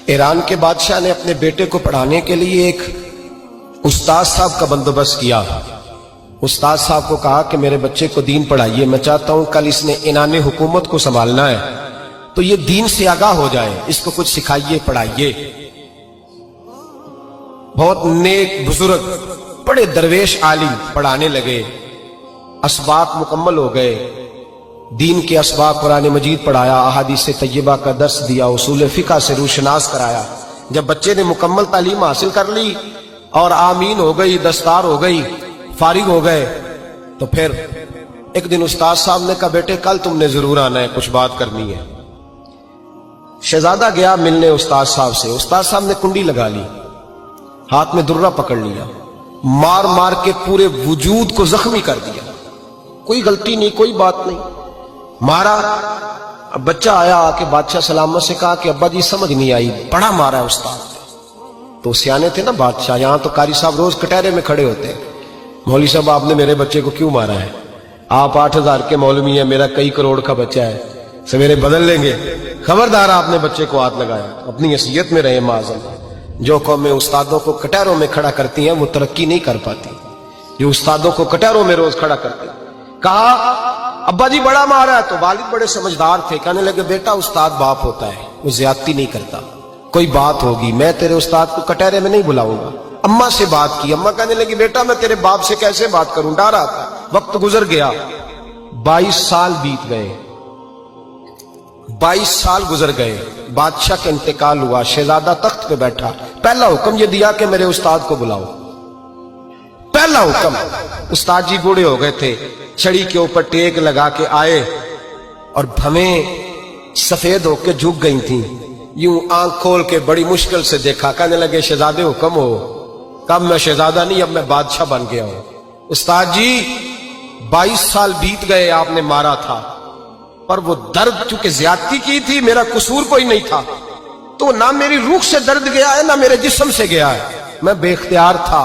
ایران کے بادشاہ نے اپنے بیٹے کو پڑھانے کے لیے ایک استاد صاحب کا بندوبست کیا۔ استاد صاحب کو کہا کہ میرے بچے کو دین پڑھائیے، میں چاہتا ہوں کل اس نے عنان حکومت کو سنبھالنا ہے تو یہ دین سے آگاہ ہو جائے، اس کو کچھ سکھائیے، پڑھائیے۔ بہت نیک بزرگ بڑے درویش عالم پڑھانے لگے، اسباق مکمل ہو گئے، دین کے اسباق قرآن مجید پڑھایا، احادیث طیبہ کا درس دیا، اصول فقہ سے روشناس کرایا۔ جب بچے نے مکمل تعلیم حاصل کر لی اور آمین ہو گئی، دستار ہو گئی، فارغ ہو گئے، تو پھر ایک دن استاد صاحب نے کہا بیٹے کل تم نے ضرور آنا ہے، کچھ بات کرنی ہے۔ شہزادہ گیا ملنے استاد صاحب سے، استاد صاحب نے کنڈی لگا لی، ہاتھ میں درہ پکڑ لیا، مار مار کے پورے وجود کو زخمی کر دیا، کوئی غلطی نہیں، کوئی بات نہیں، مارا۔ اب بچہ آیا آ کے بادشاہ سلامت سے کہا کہ ابا جی سمجھ نہیں آئی، بڑا مارا ہے استاد۔ تو سیانے تھے نا بادشاہ، یہاں تو قاری صاحب روز کٹہرے میں کھڑے ہوتے ہیں، مولوی صاحب آپ نے میرے بچے کو کیوں مارا ہے؟ آپ 8,000 کے مولوی ہیں، میرا کئی کروڑ کا بچہ ہے، سویرے بدل لیں گے، خبردار آپ نے بچے کو ہاتھ لگایا، اپنی حیثیت میں رہے معاذ اللہ۔ جو قومیں استادوں کو کٹہروں میں کھڑا کرتی ہیں وہ ترقی نہیں کر پاتی، جو استادوں کو کٹہروں میں روز کھڑا کرتے ہیں۔ کہا ابا جی بڑا مارا ہے، تو والد بڑے سمجھدار تھے، کہنے لگے بیٹا استاد باپ ہوتا ہے، وہ زیادتی نہیں کرتا، کوئی بات ہوگی، میں تیرے استاد کو کٹہرے میں نہیں بلاؤں گا۔ اماں سے بات کی، اماں کہنے لگی بیٹا میں تیرے باپ سے کیسے بات کروں، ڈر رہا تھا۔ وقت گزر گیا، 22 سال بیت گئے، 22 سال گزر گئے، بادشاہ کا انتقال ہوا، شہزادہ تخت پہ بیٹھا، پہلا حکم یہ دیا کہ میرے استاد کو بلاؤ، پہلا حکم۔ استاد جی بوڑھے ہو گئے تھے، چھڑی کے اوپر ٹیک لگا کے آئے اور بھویں سفید ہو کے جھک گئی تھیں، یوں آنکھ کھول کے بڑی مشکل سے دیکھا، کہنے لگے شہزادے حکم ہو۔ کب میں شہزادہ نہیں، اب میں بادشاہ بن گیا ہوں۔ استاد جی 22 سال بیت گئے، آپ نے مارا تھا، پر وہ درد چونکہ زیادتی کی تھی، میرا قصور کوئی نہیں تھا، تو نہ میری روح سے درد گیا ہے نہ میرے جسم سے گیا ہے، میں بے اختیار تھا،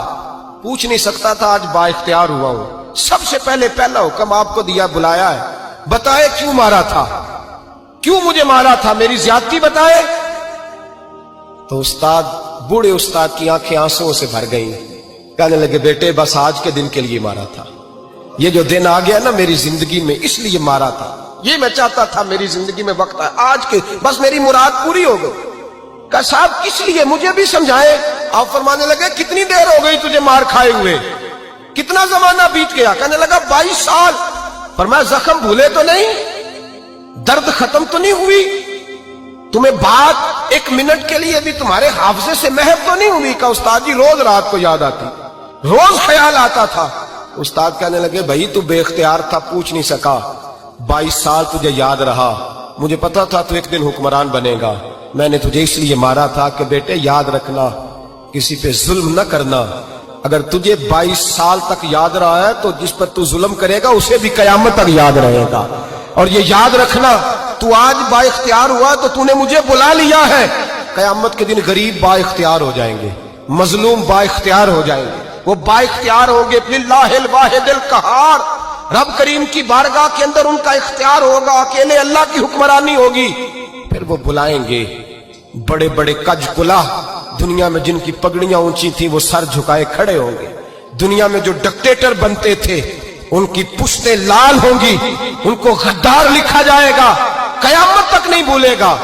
پوچھ نہیں سکتا تھا، آج با اختیار ہوا ہوں۔ سب سے پہلے پہلا حکم آپ کو دیا، بلایا ہے، بتائے کیوں مارا تھا، کیوں مجھے مارا تھا، میری زیادتی بتائے۔ تو استاد بوڑھے استاد کی آنکھیں آنسوں سے بھر گئیں، کہنے لگے بیٹے بس آج کے دن کے لیے مارا تھا، یہ جو دن آ گیا نا میری زندگی میں اس لیے مارا تھا، یہ میں چاہتا تھا میری زندگی میں وقت ہے، آج کے بس میری مراد پوری ہو گئی۔ کہا صاحب کس لیے، مجھے بھی سمجھائے۔ آپ فرمانے لگے کتنی دیر ہو گئی تجھے مار کھائے ہوئے، کتنا زمانہ بیت گیا؟ کہنے لگا 22 سال۔ فرمایا زخم بھولے تو نہیں، درد ختم تو نہیں ہوئی، تمہیں بات 1 منٹ کے لیے بھی تمہارے حافظے سے محو تو نہیں ہوئی؟ کہ استاد جی روز رات کو یاد آتی، روز خیال آتا تھا۔ استاد کہنے لگے بھائی تو بے اختیار تھا، پوچھ نہیں سکا، 22 سال تجھے یاد رہا، مجھے پتا تھا تو ایک دن حکمران بنے گا، میں نے تجھے اس لیے مارا تھا کہ بیٹے یاد رکھنا، کسی پہ ظلم نہ کرنا، اگر تجھے 22 سال تک یاد رہا ہے تو جس پر تو ظلم کرے گا اسے بھی قیامت تک یاد رہے گا، اور یہ یاد رکھنا تو آج با اختیار ہوا تو تو نے مجھے بلا لیا ہے، قیامت کے دن غریب با اختیار ہو جائیں گے، مظلوم با اختیار ہو جائیں گے، وہ با اختیار ہوں گے، للہ الواحد القہار، رب کریم کی بارگاہ کے اندر ان کا اختیار ہوگا، اکیلے اللہ کی حکمرانی ہوگی، پھر وہ بلائیں گے بڑے بڑے کج کلاہ، دنیا میں جن کی پگڑیاں اونچی تھیں وہ سر جھکائے کھڑے ہوں گے، دنیا میں جو ڈکٹیٹر بنتے تھے ان کی پشتیں لال ہوں گی، ان کو غدار لکھا جائے گا، قیامت تک نہیں بھولے گا۔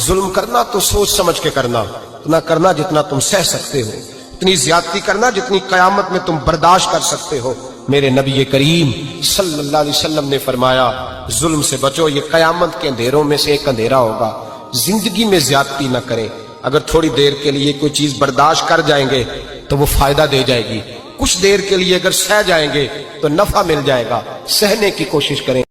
ظلم کرنا تو سوچ سمجھ کے کرنا، اتنا کرنا جتنا تم سہ سکتے ہو، اتنی زیادتی کرنا جتنی قیامت میں تم برداشت کر سکتے ہو۔ میرے نبی کریم صلی اللہ علیہ وسلم نے فرمایا ظلم سے بچو، یہ قیامت کے اندھیروں میں سے ایک اندھیرا ہوگا، زندگی میں زیادتی نہ کریں، اگر تھوڑی دیر کے لیے کوئی چیز برداشت کر جائیں گے تو وہ فائدہ دے جائے گی، کچھ دیر کے لیے اگر سہ جائیں گے تو نفع مل جائے گا، سہنے کی کوشش کریں۔